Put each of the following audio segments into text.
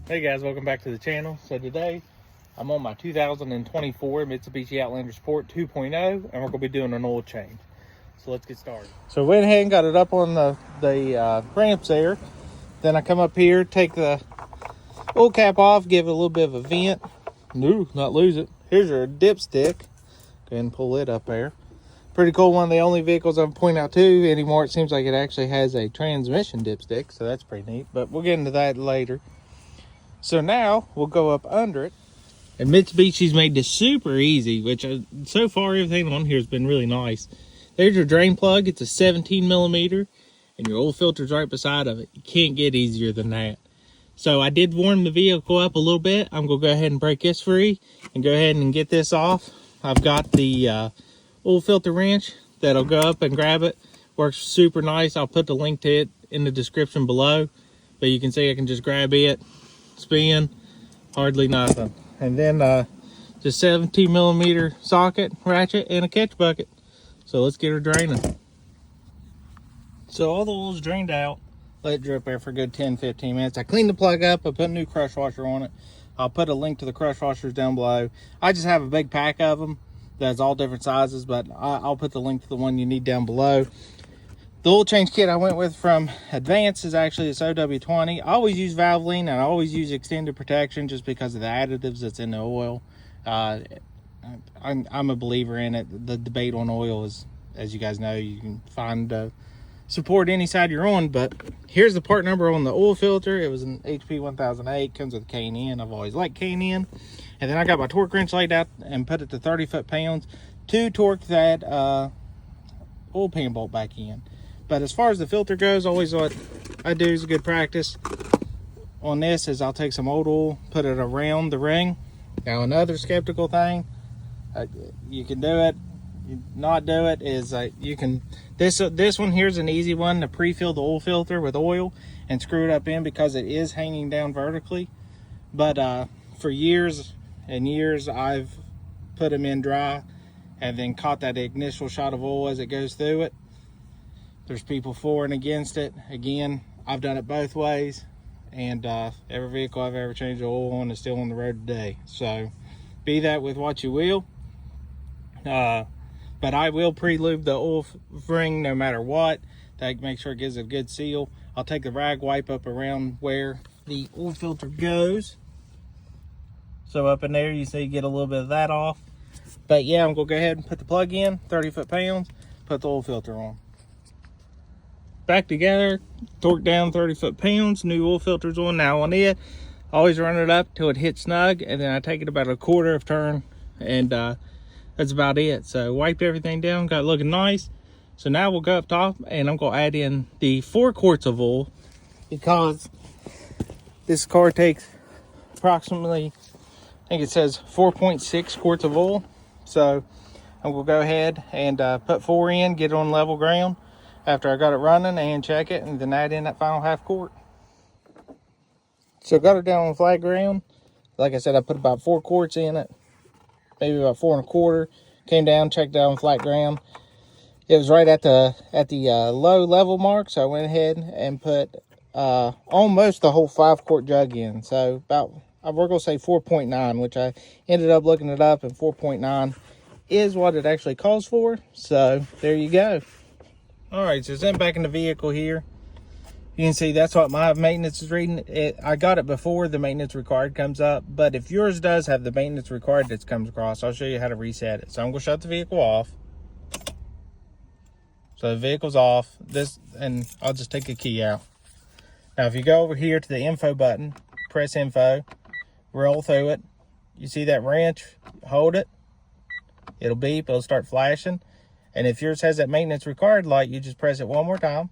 Hey guys, welcome back to the channel. So today I'm on my 2024 Mitsubishi Outlander Sport 2.0 and we're going to be doing an oil change. So let's get started. So I went ahead and got it up on the ramps there. Then I come up here, take the oil cap off, give it a little bit of a vent. No, not lose it. Here's your dipstick. Go ahead and pull it up there. Pretty cool, one of the only vehicles I'm pointing out to anymore. It seems like it actually has a transmission dipstick, so that's pretty neat. But we'll get into that later. So now we'll go up under it. And Mitsubishi's made this super easy, which so far everything on here has been really nice. There's your drain plug. It's a 17 millimeter and your oil filter's right beside of it. You can't get easier than that. So I did warm the vehicle up a little bit. I'm going to go ahead and break this free and go ahead and get this off. I've got the oil filter wrench that'll go up and grab it. Works super nice. I'll put the link to it in the description below. But you can see I can just grab it, spin, hardly nothing. And then just 17 millimeter socket, ratchet, and a catch bucket. So let's get her draining. So all the oil's drained out. Let it drip there for a good 10-15 minutes. I cleaned the plug up. I put a new crush washer on it. I'll put a link to the crush washers down below. I just have a big pack of them that's all different sizes, but I'll put the link to the one you need down below. The oil change kit I went with from Advance is actually this OW20. I always use Valvoline and I always use extended protection just because of the additives that's in the oil. I'm a believer in it. The debate on oil is, as you guys know, you can find support any side you're on. But here's the part number on the oil filter. It was an HP 1008, comes with K&N. I've always liked K&N. And then I got my torque wrench laid out and put it to 30 foot-pounds to torque that oil pan bolt back in. But as far as the filter goes, always what I do is a good practice on this is I'll take some old oil, put it around the ring. Now another skeptical thing, you can do it, not do it, is you can, this one here's an easy one to pre-fill the oil filter with oil and screw it up in because it is hanging down vertically. But for years and years, I've put them in dry and then caught that initial shot of oil as it goes through it. There's people for and against it. Again, I've done it both ways, and every vehicle I've ever changed the oil on is still on the road today. So be that with what you will. But I will pre-lube the oil ring no matter what. That makes sure it gives a good seal. I'll take the rag wipe up around where the oil filter goes. So up in there, you see, get a little bit of that off. But yeah, I'm gonna go ahead and put the plug in, 30 foot-pounds, put the oil filter on. Back together, torque down 30 foot-pounds, new oil filters on. Now on it, always run it up till it hits snug, and then I take it about a quarter of turn, and that's about it. So wiped everything down, got it looking nice. So now we'll go up top, and I'm gonna add in the 4 quarts of oil because this car takes approximately, I think it says 4.6 quarts of oil. So I'm gonna go ahead and put 4 in, get it on level ground after I got it running, and check it, and then add in that final half quart. So got it down on flat ground. Like I said, I put about 4 quarts in it, maybe about 4 1/4. Came down, checked it out on flat ground. It was right at the low level mark, so I went ahead and put almost the whole 5 quart jug in. So about, we're gonna say 4.9, which I ended up looking it up, and 4.9 is what it actually calls for. So there you go. All right, so sitting back in the vehicle here, you can see that's what my maintenance is reading. I got it before the maintenance required comes up, but if yours does have the maintenance required that comes across, I'll show you how to reset it. So I'm gonna shut the vehicle off. So the vehicle's off, and I'll just take the key out. Now if you go over here to the info button, press info, roll through it, you see that wrench, hold it, it'll beep, it'll start flashing. And if yours has that maintenance required light, you just press it one more time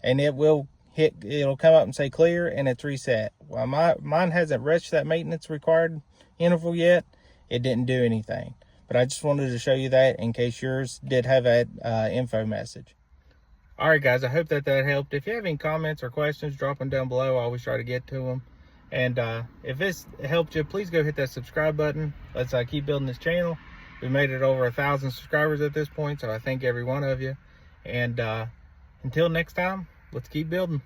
and it will hit, it'll come up and say clear, and it's reset. Well, mine hasn't reached that maintenance required interval yet. It didn't do anything, but I just wanted to show you that in case yours did have that info message. All right, guys, I hope that helped. If you have any comments or questions, drop them down below. I always try to get to them. And if this helped you, please go hit that subscribe button. Let's keep building this channel. We made it over 1,000 subscribers at this point, so I thank every one of you. And until next time, let's keep building.